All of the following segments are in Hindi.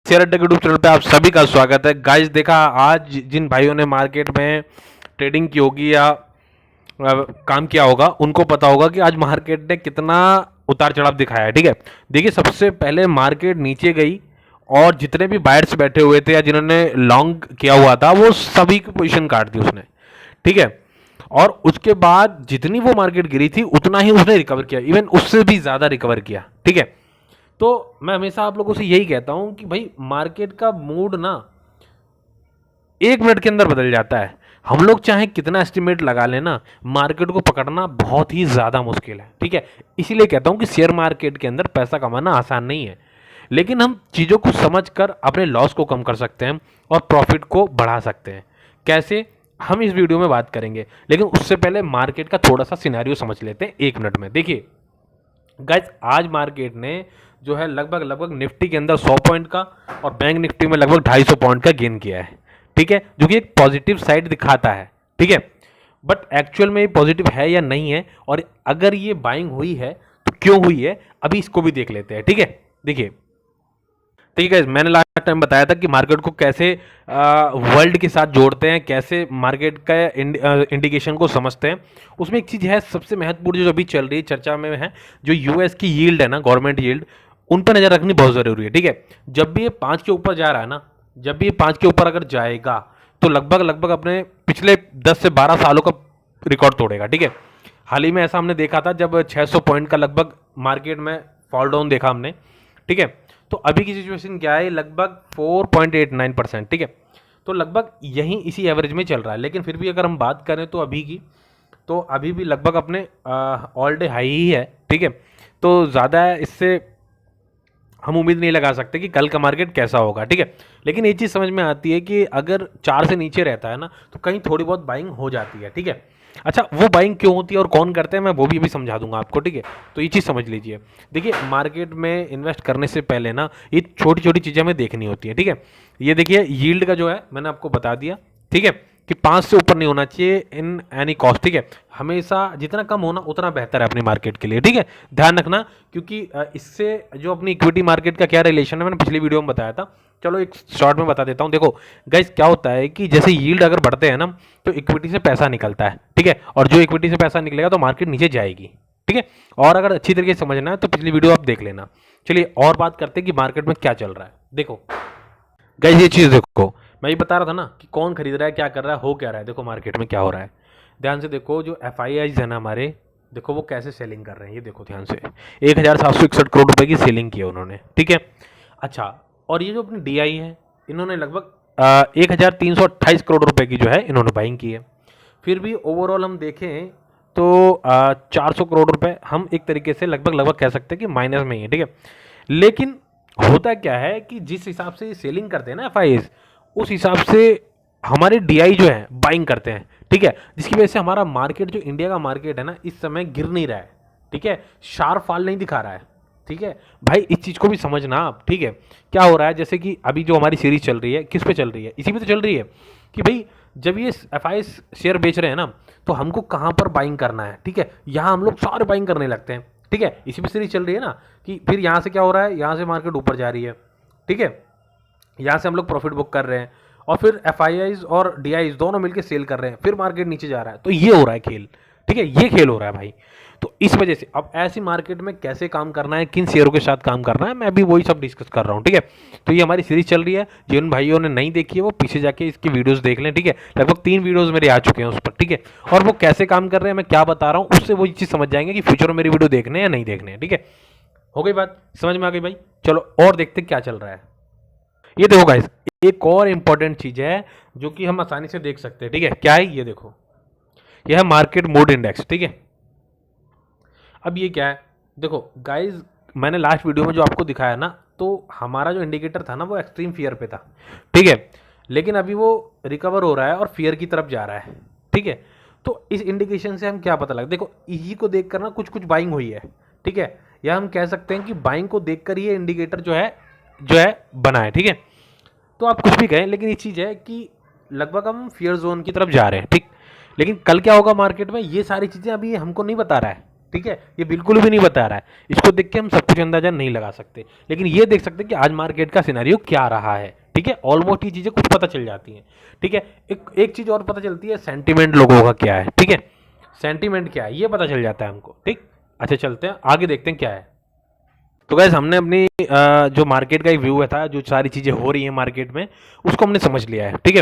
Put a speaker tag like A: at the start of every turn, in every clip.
A: शेयर अड्डे के यूट्यूब चैनल पे आप सभी का स्वागत है। गाइस देखा आज जिन भाइयों ने मार्केट में ट्रेडिंग की होगी या काम किया होगा उनको पता होगा कि आज मार्केट ने कितना उतार चढ़ाव दिखाया है। ठीक है, देखिए सबसे पहले मार्केट नीचे गई और जितने भी बायर्स बैठे हुए थे या जिन्होंने लॉन्ग किया हुआ था वो सभी की पोजीशन काट दी उसने। ठीक है, और उसके बाद जितनी वो मार्केट गिरी थी उतना ही उसने रिकवर किया, इवन उससे भी ज़्यादा रिकवर किया। ठीक है, तो मैं हमेशा आप लोगों से यही कहता हूं कि भाई मार्केट का मूड ना 1 मिनट के अंदर बदल जाता है। हम लोग चाहे कितना एस्टिमेट लगा लेना, मार्केट को पकड़ना बहुत ही ज़्यादा मुश्किल है। ठीक है, इसीलिए कहता हूं कि शेयर मार्केट के अंदर पैसा कमाना आसान नहीं है, लेकिन हम चीज़ों को समझकर अपने लॉस को कम कर सकते हैं और प्रॉफिट को बढ़ा सकते हैं। कैसे, हम इस वीडियो में बात करेंगे, लेकिन उससे पहले मार्केट का थोड़ा सा सिनेरियो समझ लेते हैं 1 मिनट में। देखिए गाइस, आज मार्केट ने जो है लगभग निफ्टी के अंदर 100 पॉइंट का और बैंक निफ्टी में लगभग 250 पॉइंट का गेन किया है। ठीक है, जो कि एक पॉजिटिव साइड दिखाता है। ठीक है, बट एक्चुअल में ये पॉजिटिव है या नहीं है, और अगर ये बाइंग हुई है तो क्यों हुई है, अभी इसको भी देख लेते हैं। ठीक है, देखिए ठीक है, मैंने लास्ट टाइम बताया था कि मार्केट को कैसे वर्ल्ड के साथ जोड़ते हैं, कैसे मार्केट का इंडिकेशन को समझते हैं। उसमें एक चीज़ है सबसे महत्वपूर्ण जो अभी चल रही है, चर्चा में है, जो यूएस की यील्ड है ना, गवर्नमेंट यील्ड, उन पर नज़र रखनी बहुत ज़रूरी है। ठीक है, जब भी ये 5 के ऊपर जा रहा है ना, जब भी ये 5 के ऊपर अगर जाएगा तो लगभग अपने पिछले 10 से 12 सालों का रिकॉर्ड तोड़ेगा। ठीक है, हाल ही में ऐसा हमने देखा था जब 600 पॉइंट का लगभग मार्केट में फॉल डाउन देखा हमने। ठीक है, तो अभी की सिचुएशन क्या है, लगभग 4.89%। ठीक है, तो लगभग यहीं इसी एवरेज में चल रहा है। लेकिन फिर भी अगर हम बात करें तो अभी की, तो अभी भी लगभग अपने ऑल डे हाई ही है। ठीक है, तो ज़्यादा इससे हम उम्मीद नहीं लगा सकते कि कल का मार्केट कैसा होगा। ठीक है, लेकिन ये चीज़ समझ में आती है कि अगर 4 से नीचे रहता है ना तो कहीं थोड़ी बहुत बाइंग हो जाती है। ठीक है, अच्छा वो बाइंग क्यों होती है और कौन करते हैं मैं वो भी अभी समझा दूंगा आपको। ठीक है, तो ये चीज़ समझ लीजिए। देखिए मार्केट में इन्वेस्ट करने से पहले ना ये छोटी छोटी चीज़ें हमें देखनी होती है। ठीक है, ये देखिए यील्ड का जो है मैंने आपको बता दिया। ठीक है, कि 5 से ऊपर नहीं होना चाहिए इन एनी कॉस्ट। ठीक है, हमेशा जितना कम होना उतना बेहतर है अपनी मार्केट के लिए। ठीक है, ध्यान रखना, क्योंकि इससे जो अपनी इक्विटी मार्केट का क्या रिलेशन है मैंने पिछली वीडियो में बताया था। चलो एक शॉर्ट में बता देता हूँ। देखो गाइस, क्या होता है कि जैसे यील्ड अगर बढ़ते हैं ना तो इक्विटी से पैसा निकलता है। ठीक है, और जो इक्विटी से पैसा निकलेगा तो मार्केट नीचे जाएगी। ठीक है, और अगर अच्छी तरीके से समझना है तो पिछली वीडियो आप देख लेना। चलिए और बात करते हैं कि मार्केट में क्या चल रहा है। देखो गाइस, ये चीज़ देखो, मैं ये बता रहा था ना कि कौन खरीद रहा है, क्या कर रहा है, हो क्या रहा है। देखो मार्केट में क्या हो रहा है, ध्यान से देखो। जो FIIs है ना हमारे, देखो वो कैसे सेलिंग कर रहे हैं, ये देखो ध्यान से। 1761 करोड़ रुपए की सेलिंग की है उन्होंने। ठीक है, अच्छा, और ये जो अपनी DI है, इन्होंने लगभग 1328 करोड़ रुपए की जो है इन्होंने बाइंग की है। फिर भी ओवरऑल हम देखें तो 400 करोड़ रुपए हम एक तरीके से लगभग कह सकते हैं कि माइनस में ही है। ठीक है, लेकिन होता क्या है कि जिस हिसाब से सेलिंग करते हैं ना FIIs, उस हिसाब से हमारे DI जो है बाइंग करते हैं। ठीक है, जिसकी वजह से हमारा मार्केट, जो इंडिया का मार्केट है ना, इस समय गिर नहीं रहा है। ठीक है, शार्प फॉल नहीं दिखा रहा है। ठीक है भाई, इस चीज़ को भी समझना आप। ठीक है, क्या हो रहा है, जैसे कि अभी जो हमारी सीरीज चल रही है किस पे चल रही है, इसी पे तो चल रही है कि भाई जब ये FIIs शेयर बेच रहे हैं ना तो हमको कहाँ पर बाइंग करना है। ठीक है, यहाँ हम लोग सारे बाइंग करने लगते हैं। ठीक है, इसी पे सीरीज चल रही है ना कि फिर यहाँ से क्या हो रहा है, यहाँ से मार्केट ऊपर जा रही है। ठीक है, यहाँ से हम लोग प्रॉफिट बुक कर रहे हैं और फिर FIIs और DIs दोनों मिलकर सेल कर रहे हैं, फिर मार्केट नीचे जा रहा है। तो ये हो रहा है खेल। ठीक है, ये खेल हो रहा है भाई। तो इस वजह से अब ऐसी मार्केट में कैसे काम करना है, किन शेयरों के साथ काम करना है, मैं अभी वही सब डिस्कस कर रहा हूँ। ठीक है, तो ये हमारी सीरीज चल रही है, जिन भाइयों ने नहीं देखी है वो पीछे जाके इसकी वीडियोस देख लें। ठीक है, लगभग 3 वीडियोस मेरे आ चुके हैं उस पर। ठीक है, और वो कैसे काम कर रहे हैं, मैं क्या बता रहा हूँ, उससे वो चीज़ समझ जाएंगे कि फ्यूचर में मेरी वीडियो देखने या नहीं देखने। ठीक है, हो गई बात, समझ में आ गई भाई। चलो और देखते क्या चल रहा है। ये देखो गाइस, एक और इंपॉर्टेंट चीज है जो कि हम आसानी से देख सकते हैं। ठीक है, क्या है, ये देखो, यह है मार्केट मूड इंडेक्स। ठीक है, अब ये क्या है, देखो गाइस, मैंने लास्ट वीडियो में जो आपको दिखाया ना, तो हमारा जो इंडिकेटर था ना वो एक्सट्रीम फियर पे था। ठीक है, लेकिन अभी वो रिकवर हो रहा है और फियर की तरफ जा रहा है। ठीक है, तो इस इंडिकेशन से हम क्या पता लगा, देखो इसी को देख कर ना कुछ कुछ बाइंग हुई है। ठीक है, या हम कह सकते हैं कि बाइंग को देखकर ये इंडिकेटर जो है बना है। ठीक है, तो आप कुछ भी कहें, लेकिन ये चीज़ है कि लगभग हम फियर जोन की तरफ जा रहे हैं। ठीक, लेकिन कल क्या होगा मार्केट में, ये सारी चीज़ें अभी हमको नहीं बता रहा है। ठीक है, ये बिल्कुल भी नहीं बता रहा है। इसको देख के हम सब कुछ अंदाजा नहीं लगा सकते, लेकिन ये देख सकते हैं कि आज मार्केट का सिनेरियो क्या रहा है। ठीक है, ऑलमोस्ट ये चीजें कुछ पता चल जाती हैं। ठीक है, एक चीज और पता चलती है, सेंटिमेंट लोगों का क्या है। ठीक है, सेंटिमेंट क्या है ये पता चल जाता है हमको। ठीक, अच्छा चलते हैं आगे, देखते हैं क्या है। तो गैस हमने अपनी जो मार्केट का एक व्यू है था, जो सारी चीज़ें हो रही हैं मार्केट में, उसको हमने समझ लिया है। ठीक है,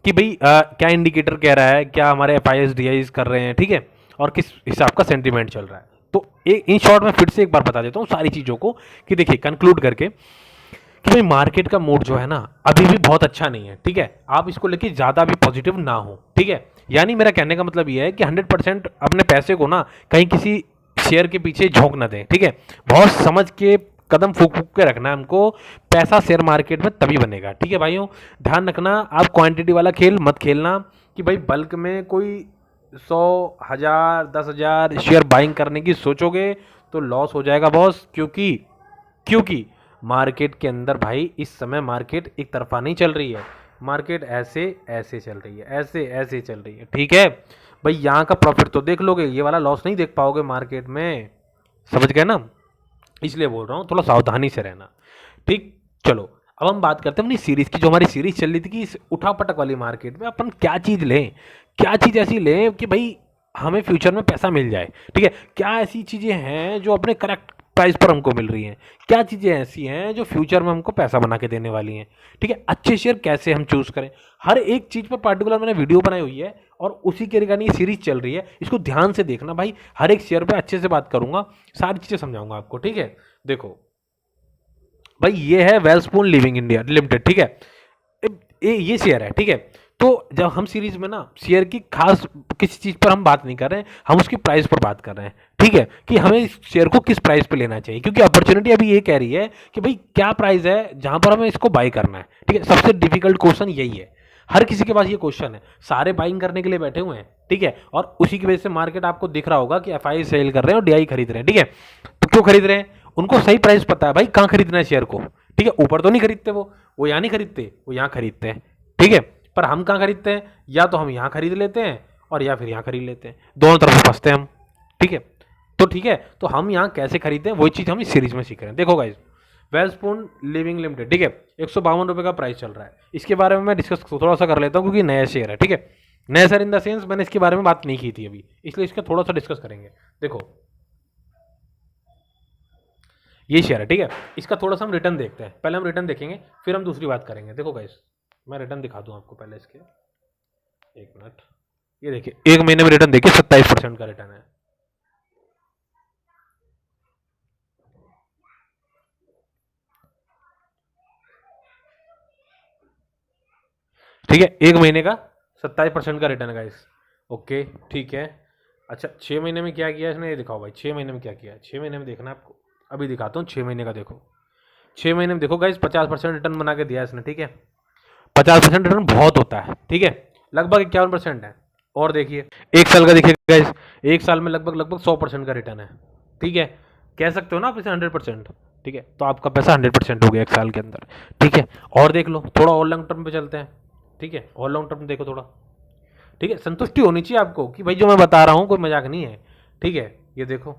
A: कि भाई क्या इंडिकेटर कह रहा है, क्या हमारे F I S D eyes कर रहे हैं। ठीक है, और किस हिसाब का सेंटीमेंट चल रहा है। तो एक इन शॉर्ट में फिर से एक बार बता देता हूँ सारी चीज़ों को, कि देखिए कंक्लूड करके कि भाई मार्केट का मूड जो है ना अभी भी बहुत अच्छा नहीं है। ठीक है, आप इसको लेके ज़्यादा भी पॉजिटिव ना हो। ठीक है, यानी मेरा कहने का मतलब ये है कि 100% अपने पैसे को ना कहीं किसी शेयर के पीछे झोंक ना दें। ठीक है, बहुत समझ के कदम फूक फूक के रखना है हमको। पैसा शेयर मार्केट में तभी बनेगा। ठीक है भाइयों, ध्यान रखना, आप क्वांटिटी वाला खेल मत खेलना कि भाई बल्क में कोई 100,000 10,000 शेयर बाइंग करने की सोचोगे तो लॉस हो जाएगा बॉस। क्योंकि मार्केट के अंदर भाई इस समय मार्केट एक तरफा नहीं चल रही है, मार्केट ऐसे ऐसे चल रही है, ऐसे ऐसे चल रही है। ठीक है भाई, यहाँ का प्रॉफिट तो देख लोगे, ये वाला लॉस नहीं देख पाओगे मार्केट में, समझ गए ना। इसलिए बोल रहा हूँ थोड़ा सावधानी से रहना। ठीक, चलो अब हम बात करते हैं अपनी सीरीज की। जो हमारी सीरीज चल रही थी कि इस उठापटक वाली मार्केट में अपन क्या चीज़ लें, क्या चीज़ ऐसी लें कि भाई हमें फ्यूचर में पैसा मिल जाए। ठीक है, क्या ऐसी चीज़ें हैं जो अपने करेक्ट प्राइस पर हमको मिल रही हैं, क्या चीज़ें ऐसी हैं जो फ्यूचर में हमको पैसा बना के देने वाली हैं। ठीक है, अच्छे शेयर कैसे हम चूज़ करें, हर एक चीज़ पर पार्टिकुलर मैंने वीडियो बनाई हुई है और उसी के रिगार्डिंग ये सीरीज चल रही है। इसको ध्यान से देखना भाई, हर एक शेयर पे अच्छे से बात करूंगा, सारी चीज़ें समझाऊंगा आपको। ठीक है, देखो भाई ये है वेलस्पून लिविंग इंडिया लिमिटेड। ठीक है, ये शेयर है। ठीक है, तो जब हम सीरीज में ना शेयर की खास किसी चीज पर हम बात नहीं कर रहे हैं, हम उसकी प्राइस पर बात कर रहे हैं। ठीक है, कि हमें इस शेयर को किस प्राइस पे लेना चाहिए, क्योंकि अपॉर्चुनिटी अभी ये कह रही है कि भाई क्या प्राइस है जहां पर हमें इसको बाय करना है। ठीक है, सबसे डिफिकल्ट क्वेश्चन यही है, हर किसी के पास ये क्वेश्चन है, सारे बाइंग करने के लिए बैठे हुए हैं। ठीक है, और उसी की वजह से मार्केट आपको दिख रहा होगा कि एफ आई सेल कर रहे हैं और डी खरीद रहे हैं। ठीक है, तो क्यों खरीद रहे हैं, उनको सही प्राइस पता है भाई कहाँ खरीदना है शेयर को। ठीक है, ऊपर तो नहीं खरीदते, वो यहाँ नहीं खरीदते, वो यहाँ खरीदते हैं। ठीक है, पर हम कहाँ खरीदते हैं, या तो हम यहाँ खरीद लेते हैं और या फिर यहाँ खरीद लेते हैं, दोनों तरफ फंसते हैं हम। ठीक है, तो ठीक है, तो हम यहाँ कैसे खरीदते हैं वही चीज़ हम इस सीरीज में सीख रहे हैं। देखो गाइस, वेलस्पून लिविंग लिमिटेड, ठीक है, 152 रुपये का प्राइस चल रहा है। इसके बारे में मैं डिस्कस थोड़ा सा कर लेता हूँ, क्योंकि नया शेयर है। ठीक है, नया शेयर इन द सेंस मैंने इसके बारे में बात नहीं की थी अभी, इसलिए इसका थोड़ा सा डिस्कस करेंगे। देखो ये शेयर है। ठीक है, इसका थोड़ा सा हम रिटर्न देखते हैं, पहले हम रिटर्न देखेंगे फिर हम दूसरी बात करेंगे। देखो गाइस, मैं रिटर्न दिखा दूं आपको पहले इसके, एक मिनट, ये देखिए एक महीने में रिटर्न देखिए 27% का रिटर्न है। ठीक है, एक महीने का 27% का रिटर्न है गाइस। ओके ठीक है, अच्छा 6 महीने में क्या किया इसने, ये दिखाओ भाई 6 महीने में क्या किया है। 6 महीने में देखना आपको, अभी दिखाता हूँ 6 महीने का। देखो 6 महीने में देखो गाइस 50% रिटर्न बना के दिया है इसने। ठीक है, 50% रिटर्न बहुत होता है। ठीक है, लगभग 51% है। और देखिए एक साल का देखिए गाइस, एक साल में लगभग लगभग 100% का रिटर्न है। ठीक है, कह सकते हो ना आप इसे 100%। ठीक है, तो आपका पैसा 100% हो गया एक साल के अंदर। ठीक है, और देख लो, थोड़ा और लॉन्ग टर्म पे चलते हैं। ठीक है, और लॉन्ग टर्म देखो थोड़ा। ठीक है, संतुष्टि होनी चाहिए आपको कि भाई जो मैं बता रहा हूँ कोई मजाक नहीं है। ठीक है, ये देखो,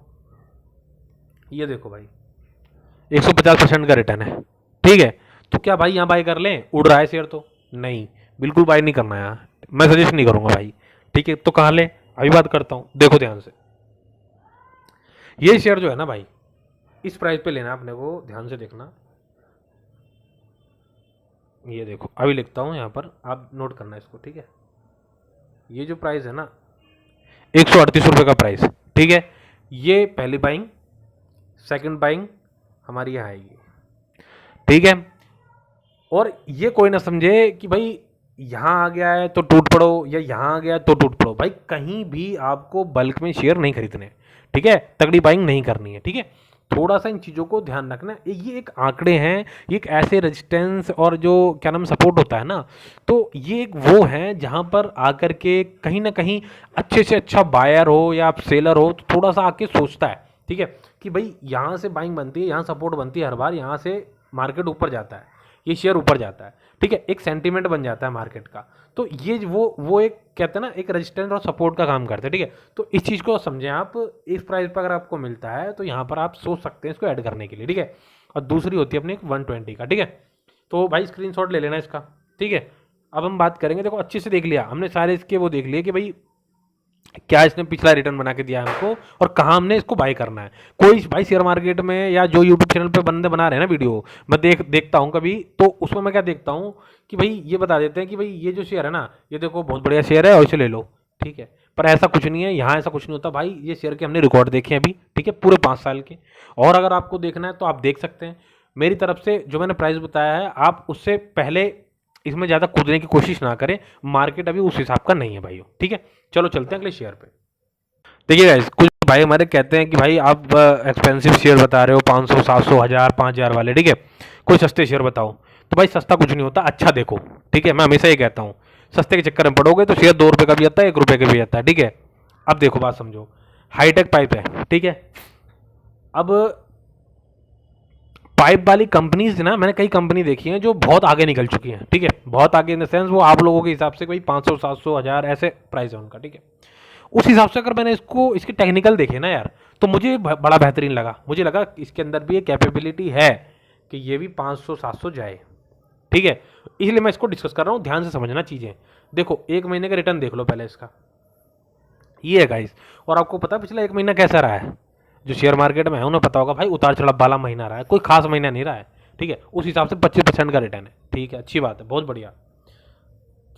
A: ये देखो भाई 150% का रिटर्न है। ठीक है, तो क्या भाई यहाँ बाय कर लें, उड़ रहा है शेयर तो नहीं, बिल्कुल बाय नहीं करना यार, मैं सजेस्ट नहीं करूंगा भाई। ठीक है, तो कहाँ ले, अभी बात करता हूँ, देखो ध्यान से। ये शेयर जो है ना भाई, इस प्राइस पे लेना अपने को, ध्यान से देखना। ये देखो अभी लिखता हूँ यहाँ पर, आप नोट करना इसको। ठीक है, ये जो प्राइस है ना 138 रुपये का प्राइस। ठीक है, ये पहली बाइंग, सेकंड बाइंग हमारी यहाँ आएगी। ठीक है, और ये कोई ना समझे कि भाई यहाँ आ गया है तो टूट पड़ो, या यहाँ आ गया तो टूट पड़ो। भाई कहीं भी आपको बल्क में शेयर नहीं खरीदने। ठीक है, तगड़ी बाइंग नहीं करनी है। ठीक है, थोड़ा सा इन चीज़ों को ध्यान रखना। ये एक आंकड़े हैं, ये एक ऐसे रेजिस्टेंस और जो क्या नाम सपोर्ट होता है ना, तो ये एक वो है जहाँ पर आकर के कहीं ना कहीं अच्छे से अच्छा बायर हो या आप सेलर हो तो थोड़ा सा आके सोचता है। ठीक है, कि भाई यहाँ से बाइंग बनती है, यहाँ सपोर्ट बनती है हर बार, यहाँ से मार्केट ऊपर जाता है। ये शेयर ऊपर जाता है, ठीक है, एक सेंटीमेंट बन जाता है मार्केट का। तो ये वो एक कहते हैं ना, एक रेजिस्टेंस और सपोर्ट का काम करते हैं, ठीक है। तो इस चीज़ को समझें आप, इस प्राइस पर अगर आपको मिलता है तो यहाँ पर आप सोच सकते हैं इसको ऐड करने के लिए, ठीक है। और दूसरी होती है अपनी 120 का, ठीक है। तो भाई स्क्रीनशॉट ले लेना इसका, ठीक है। अब हम बात करेंगे, देखो अच्छे से देख लिया हमने सारे इसके वो देख लिए कि भाई क्या इसने पिछला रिटर्न बना के दिया है हमको और कहाँ हमने इसको बाय करना है। कोई भाई शेयर मार्केट में या जो यूट्यूब चैनल पे बंदे बना रहे हैं ना वीडियो, मैं देखता हूँ कभी, तो उसमें मैं क्या देखता हूँ कि भाई ये बता देते हैं कि भाई ये जो शेयर है ना, ये देखो बहुत बढ़िया शेयर है और इसे ले लो, ठीक है। पर ऐसा कुछ नहीं है, यहाँ ऐसा कुछ नहीं होता भाई। ये शेयर के हमने रिकॉर्ड देखे हैं अभी, ठीक है, पूरे 5 साल के। और अगर आपको देखना है तो आप देख सकते हैं। मेरी तरफ से जो मैंने प्राइस बताया है, आप उससे पहले इसमें ज़्यादा कूदने की कोशिश ना करें। मार्केट अभी उस हिसाब का नहीं है भाइयों, ठीक है। चलो चलते हैं अगले शेयर पे। देखिए गाइस, कुछ भाई हमारे कहते हैं कि भाई आप एक्सपेंसिव शेयर बता रहे हो, 500 700 हज़ार 5000 वाले, ठीक है, कोई सस्ते शेयर बताओ। तो भाई सस्ता कुछ नहीं होता, अच्छा देखो, ठीक है। मैं हमेशा ये कहता हूँ, सस्ते के चक्कर में पड़ोगे तो शेयर 2 रुपये का भी आता है, 1 रुपये का भी आता है, ठीक है। अब देखो बात समझो, हाईटेक पाइप है, ठीक है। अब पाइप वाली कंपनीज ना, मैंने कई कंपनी देखी हैं जो बहुत आगे निकल चुकी हैं, ठीक है। बहुत आगे इन द सेंस वो आप लोगों के हिसाब से कोई 500 700 हज़ार ऐसे प्राइस है उनका, ठीक है। उस हिसाब से अगर मैंने इसको इसके टेक्निकल देखे ना यार, तो मुझे बड़ा बेहतरीन लगा। मुझे लगा इसके अंदर भी एक कैपेबिलिटी है कि ये भी 500 700 जाए, ठीक है। इसलिए मैं इसको डिस्कस कर रहा हूँ, ध्यान से समझना चीज़ें। देखो 1 महीने का रिटर्न देख लो पहले इसका, ये है गाइस। और आपको पता है पिछला 1 महीना कैसा रहा है? जो शेयर मार्केट में है उन्हें पता होगा भाई, उतार चढ़ाव वाला महीना रहा है, कोई खास महीना नहीं रहा है, ठीक है। उस हिसाब से 25% का रिटर्न है, ठीक है, अच्छी बात है, बहुत बढ़िया।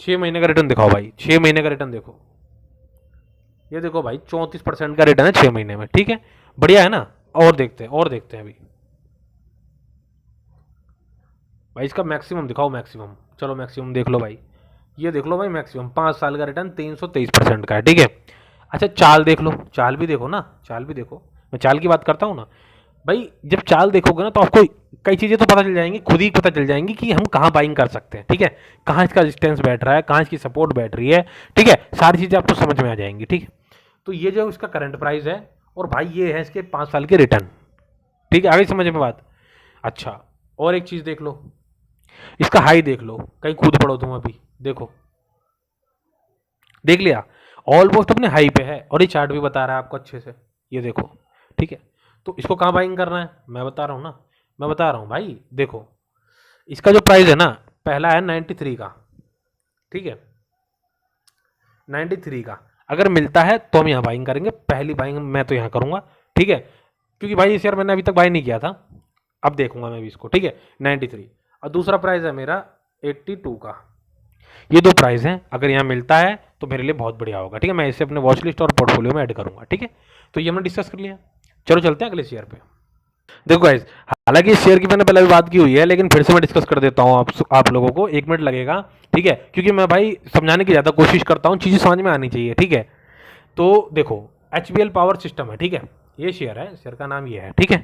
A: 6 महीने का रिटर्न दिखाओ भाई, 6 महीने का रिटर्न देखो, ये देखो भाई 34% का रिटर्न है 6 महीने में, ठीक है, बढ़िया है ना। और देखते हैं, और देखते हैं अभी भाई इसका मैक्सिमम दिखाओ, मैक्सिमम, चलो मैक्सिमम देख लो भाई, ये देख लो भाई मैक्सिमम 5 साल का रिटर्न 323% का है, ठीक है। अच्छा चाल देख लो, चाल भी देखो ना, चाल भी देखो, मैं चाल की बात करता हूँ ना भाई। जब चाल देखोगे ना तो आपको कई चीज़ें तो पता चल जाएंगी, खुद ही पता चल जाएंगी कि हम कहाँ बाइंग कर सकते हैं, ठीक है। कहाँ इसका रेजिस्टेंस बैठ रहा है, कहाँ इसकी सपोर्ट बैठ रही है, ठीक है। सारी चीज़ें आपको समझ में आ जाएंगी, ठीक है। तो ये जो इसका करंट प्राइस है, और भाई ये है इसके 5 साल के रिटर्न, ठीक है, आगे समझ में बात। अच्छा और एक चीज़ देख लो, इसका हाई देख लो, कहीं कूद पड़ो तुम अभी, देखो देख लिया, ऑलमोस्ट अपने हाई पे है। और ये चार्ट भी बता रहा है आपको अच्छे से, ये देखो, ठीक है। तो इसको कहाँ बाइंग करना है, मैं बता रहा हूँ ना, मैं बता रहा हूँ भाई। देखो इसका जो प्राइस है ना, पहला है 93 का, ठीक है, 93 का। अगर मिलता है तो हम यहाँ बाइंग करेंगे, पहली बाइंग मैं तो यहाँ करूँगा, ठीक है, क्योंकि भाई ये शेयर मैंने अभी तक बाई नहीं किया था, अब देखूंगा मैं भी इसको, ठीक है। 93 और दूसरा प्राइस है मेरा 82 का। ये दो प्राइस हैं, अगर यहाँ मिलता है तो मेरे लिए बहुत बढ़िया होगा, ठीक है। मैं इसे अपने वॉच लिस्ट और पोर्टफोलियो में ऐड करूंगा, ठीक है। तो ये हमने डिस्कस कर लिया, चलो चलते हैं अगले शेयर पे। देखो गाइस, हालांकि इस शेयर की मैंने पहले भी बात की हुई है, लेकिन फिर से मैं डिस्कस कर देता हूँ आप लोगों को, 1 मिनट लगेगा, ठीक है, क्योंकि मैं भाई समझाने की ज़्यादा कोशिश करता हूँ, चीज़ें समझ में आनी चाहिए, ठीक है। तो देखो HBL पावर सिस्टम है, ठीक है, ये शेयर है, शेयर का नाम ये है, ठीक है।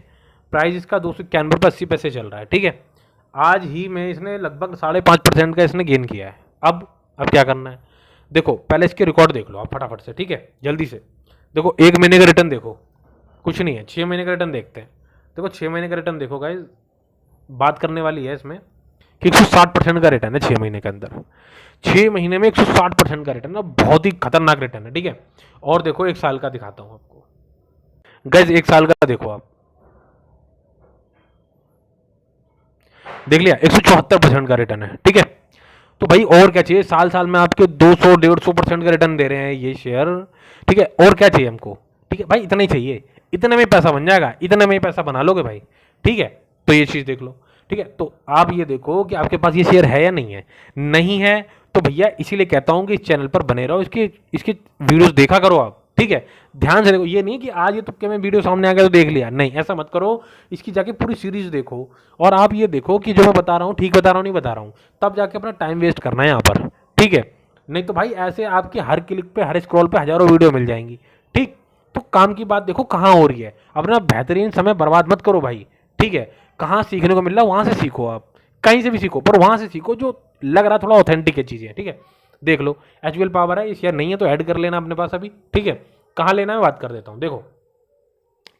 A: प्राइस इसका 291 रुपये 80 पैसे चल रहा है, ठीक है। आज ही में इसने लगभग 5.5% का इसने गेन किया है। अब क्या करना है, देखो पहले इसके रिकॉर्ड देख लो आप फटाफट से, ठीक है, जल्दी से। देखो 1 महीने का रिटर्न देखो, कुछ नहीं है। 6 महीने का रिटर्न देखते हैं, देखो 6 महीने का रिटर्न देखो गाइज, बात करने वाली है इसमें कि 160% का रिटर्न है 6 महीने के अंदर। 6 महीने में 160% का रिटर्न है, बहुत ही खतरनाक रिटर्न है, ठीक है। और देखो 1 साल का दिखाता हूँ आपको गाइज, 1 साल का देखो आप, देख लिया 174% का रिटर्न है, ठीक है। तो भाई और क्या चाहिए, साल साल में आपके 200 150% का रिटर्न दे रहे हैं ये शेयर, ठीक है। और क्या चाहिए हमको, ठीक है भाई, इतना ही चाहिए, इतने में पैसा बन जाएगा, इतने में ही पैसा बना लोगे भाई, ठीक है। तो ये चीज़ देख लो, ठीक है। तो आप ये देखो कि आपके पास ये शेयर है या नहीं है, नहीं है तो भैया इसीलिए कहता हूँ कि इस चैनल पर बने रहो, इसके इसके वीडियोस देखा करो आप, ठीक है। ध्यान से देखो, ये नहीं कि आज ये तुक्के में वीडियो सामने आ गया तो देख लिया, नहीं ऐसा मत करो। इसकी जाके पूरी सीरीज देखो, और आप ये देखो कि जो मैं बता रहा हूँ ठीक बता रहा हूँ नहीं बता रहा हूँ, तब जाके अपना टाइम वेस्ट करना है यहाँ पर, ठीक है। नहीं तो भाई ऐसे आपके हर क्लिक पे, हर स्क्रॉल पे हजारों वीडियो मिल जाएंगी, ठीक। तो काम की बात देखो कहाँ हो रही है, अपना बेहतरीन समय बर्बाद मत करो भाई, ठीक है। कहाँ सीखने को मिल रहा है वहाँ से सीखो, आप कहीं से भी सीखो, पर वहाँ से सीखो जो लग रहा थोड़ा ऑथेंटिक है चीज़ें, ठीक है। देख लो HBL पावर है, ये शेयर नहीं है तो ऐड कर लेना अपने पास अभी, ठीक है। कहाँ लेना है बात कर देता हूँ, देखो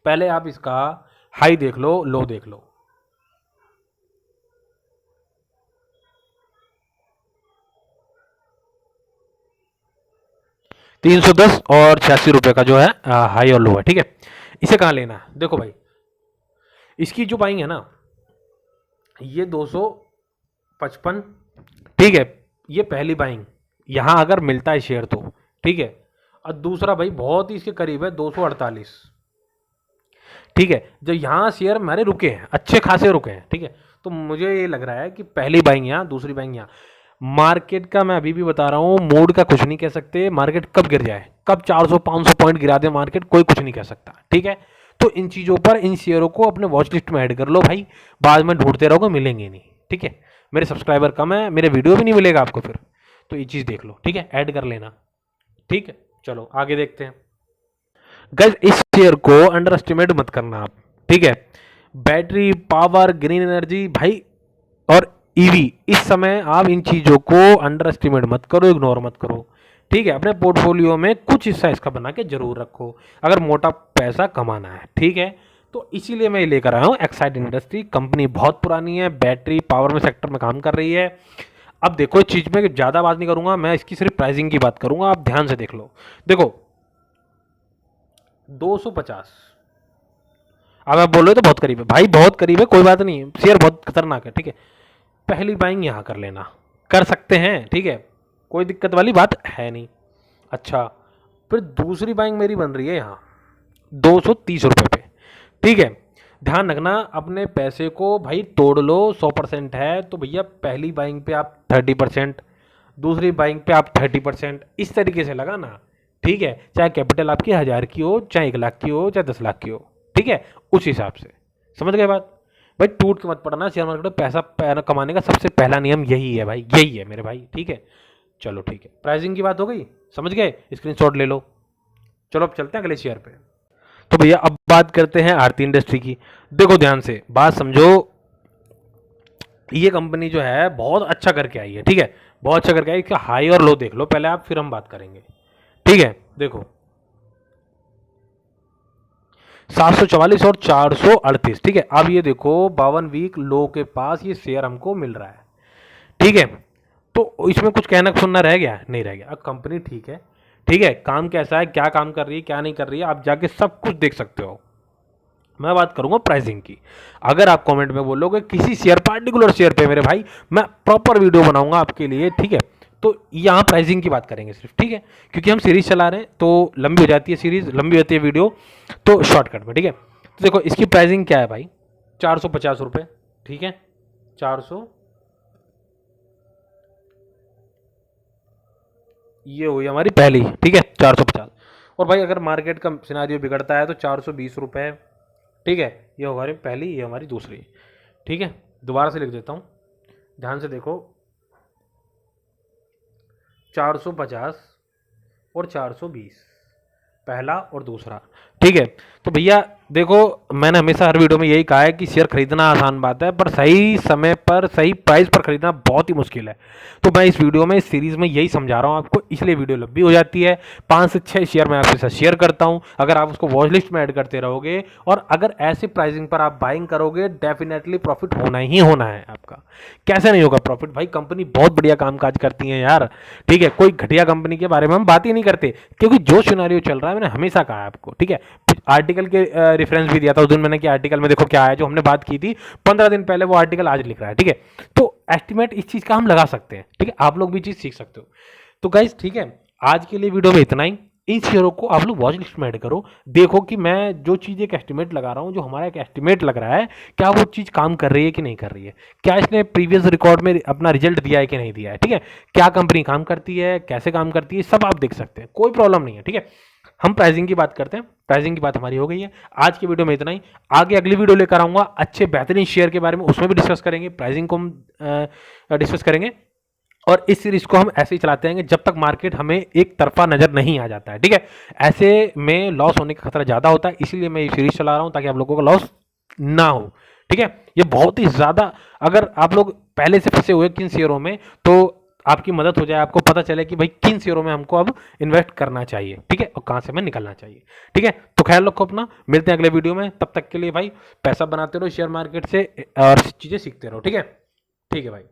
A: पहले आप इसका हाई देख लो, लो देख लो, 310 और 86 रुपये का जो है हाई और लो है, ठीक है। इसे कहाँ लेना है, देखो भाई इसकी जो बाइंग है ना ये 255, ठीक है, ये पहली बाइंग, यहाँ अगर मिलता है शेयर तो ठीक है। और दूसरा भाई बहुत ही इसके करीब है 248, ठीक है। जब यहाँ शेयर हमारे रुके हैं, अच्छे खासे रुके हैं, ठीक है, तो मुझे ये लग रहा है कि पहली बाइंग यहाँ, दूसरी बाइंग यहाँ। मार्केट का मैं अभी भी बता रहा हूँ, मूड का कुछ नहीं कह सकते, मार्केट कब गिर जाए, कब 400-500 पॉइंट गिरा दे मार्केट, कोई कुछ नहीं कह सकता, ठीक है। तो इन चीज़ों पर, इन शेयरों को अपने वॉच लिस्ट में ऐड कर लो भाई, बाद में ढूंढते रहोगे मिलेंगे नहीं, ठीक है। मेरे सब्सक्राइबर कम है, मेरे वीडियो भी नहीं मिलेगा आपको फिर, तो ये चीज़ देख लो, ठीक है, ऐड कर लेना, ठीक है। चलो आगे देखते हैं गाइस। इस शेयर को अंडर एस्टिमेट मत करना आप, ठीक है। बैटरी पावर, ग्रीन एनर्जी भाई और ईवी, इस समय आप इन चीज़ों को अंडर एस्टिमेट मत करो, इग्नोर मत करो, ठीक है। अपने पोर्टफोलियो में कुछ हिस्सा इसका बना के जरूर रखो अगर मोटा पैसा कमाना है, ठीक है। तो इसीलिए मैं लेकर आया हूँ एक्साइड इंडस्ट्री। कंपनी बहुत पुरानी है, बैटरी पावर में सेक्टर में काम कर रही है। अब देखो इस चीज़ में ज़्यादा बात नहीं करूँगा मैं, इसकी सिर्फ प्राइसिंग की बात करूँगा, आप ध्यान से देख लो। देखो 250, अब आप बोल रहे हो तो बहुत करीब है भाई, बहुत करीब है, कोई बात नहीं, शेयर बहुत खतरनाक है, ठीक है। पहली बाइंग यहाँ कर लेना, कर सकते हैं, ठीक है, कोई दिक्कत वाली बात है नहीं। अच्छा, फिर दूसरी बाइंग मेरी बन रही है यहाँ 230 रुपये पे, ठीक है। ध्यान रखना अपने पैसे को भाई तोड़ लो, 100% है तो भैया पहली बाइंग पे आप 30%, दूसरी बाइंग पे आप 30%, इस तरीके से लगाना, ठीक है। चाहे कैपिटल आपकी 1000 की हो, चाहे 1 लाख की हो, चाहे 10 लाख की हो, ठीक है, उस हिसाब से। समझ गए बात भाई, टूट के मत पड़ना। शेयर मार्केट में पैसा कमाने का सबसे पहला नियम यही है भाई, यही है मेरे भाई, ठीक है। चलो ठीक है, प्राइसिंग की बात हो गई, समझ गए, स्क्रीनशॉट ले लो। चलो अब चलते हैं अगले शेयर पे। तो भैया अब बात करते हैं आरती इंडस्ट्री की। देखो ध्यान से बात समझो, ये कंपनी जो है बहुत अच्छा करके आई है, ठीक है, बहुत अच्छा करके आई। इसका हाई और लो देख लो पहले आप, फिर हम बात करेंगे, ठीक है। देखो 744 और 438, ठीक है। अब ये देखो 52 वीक लो के पास ये शेयर हमको मिल रहा है, ठीक है। तो इसमें कुछ कहना सुनना रह गया, नहीं रह गया। अब कंपनी ठीक है, ठीक है, काम कैसा है, क्या काम कर रही है, क्या नहीं कर रही है, आप जाके सब कुछ देख सकते हो। मैं बात करूंगा प्राइसिंग की। अगर आप कमेंट में बोलोगे किसी शेयर, पार्टिकुलर शेयर पे मेरे भाई मैं प्रॉपर वीडियो बनाऊंगा आपके लिए, ठीक है। तो यहाँ प्राइसिंग की बात करेंगे सिर्फ, ठीक है, क्योंकि हम सीरीज चला रहे हैं तो लंबी हो जाती है सीरीज, लंबी होती है वीडियो, तो शॉर्टकट में, ठीक है। तो देखो इसकी प्राइसिंग क्या है भाई, 450 रुपये, ठीक है, 400, ये हुई हमारी पहली, ठीक है, 450। और भाई अगर मार्केट का सिनारियो बिगड़ता है तो 420 रुपये, ठीक है, ये हमारी पहली, ये हमारी दूसरी, ठीक है। दोबारा से लिख देता हूँ, ध्यान से देखो, 450 और 420, पहला और दूसरा, ठीक है। तो भैया देखो मैंने हमेशा हर वीडियो में यही कहा है कि शेयर खरीदना आसान बात है, पर सही समय पर सही प्राइस पर खरीदना बहुत ही मुश्किल है। तो मैं इस वीडियो में, इस सीरीज में यही समझा रहा हूँ आपको, इसलिए वीडियो लंबी हो जाती है। 5 से 6 शेयर मैं आपके साथ शेयर करता हूँ, अगर आप उसको वॉच लिस्ट में ऐड करते रहोगे और अगर ऐसे प्राइसिंग पर आप बाइंग करोगे, डेफिनेटली प्रॉफिट होना ही होना है आपका। कैसे नहीं होगा प्रॉफिट भाई, कंपनी बहुत बढ़िया काम काज करती है यार, ठीक है। कोई घटिया कंपनी के बारे में हम बात ही नहीं करते, क्योंकि जो सिनेरियो चल रहा है मैंने हमेशा कहा है आपको, ठीक है। आर्टिकल के रेफरेंस भी दिया था उस दिन मैंने कि आर्टिकल में देखो क्या है, जो हमने बात की थी 15 दिन पहले, वो आर्टिकल आज लिख रहा है, ठीक है। तो एस्टिमेट इस चीज़ का हम लगा सकते हैं, ठीक है, आप लोग भी चीज़ सीख सकते हो। तो गाइज ठीक है, आज के लिए वीडियो में इतना ही। इन शेयरों को आप लोग वॉच लिस्ट में ऐड करो, देखो कि मैं जो चीज़ एक एस्टिमेट लगा रहा हूँ, जो हमारा एक एस्टिमेट लग रहा है, क्या वो चीज़ काम कर रही है कि नहीं कर रही है, क्या इसने प्रीवियस रिकॉर्ड में अपना रिजल्ट दिया है कि नहीं दिया है, ठीक है। क्या कंपनी काम करती है, कैसे काम करती है, सब आप देख सकते हैं, कोई प्रॉब्लम नहीं है, ठीक है। हम प्राइसिंग की बात करते हैं, प्राइसिंग की बात हमारी हो गई है। आज की वीडियो में इतना ही, आगे अगली वीडियो लेकर आऊँगा अच्छे बेहतरीन शेयर के बारे में, उसमें भी डिस्कस करेंगे, प्राइसिंग को हम डिस्कस करेंगे। और इस सीरीज को हम ऐसे ही चलाते रहेंगे जब तक मार्केट हमें एक तरफा नजर नहीं आ जाता है, ठीक है। ऐसे में लॉस होने का खतरा ज़्यादा होता है, इसीलिए मैं ये सीरीज चला रहा हूँ ताकि आप लोगों का लॉस ना हो, ठीक है। ये बहुत ही ज़्यादा, अगर आप लोग पहले से फंसे हुए किन शेयरों में, तो आपकी मदद हो जाए, आपको पता चले कि भाई किन शेयरों में हमको अब इन्वेस्ट करना चाहिए, ठीक है, और कहाँ से हमें निकलना चाहिए, ठीक है। तो ख्याल रखो अपना, मिलते हैं अगले वीडियो में, तब तक के लिए भाई पैसा बनाते रहो शेयर मार्केट से और चीज़ें सीखते रहो, ठीक है। ठीक है भाई।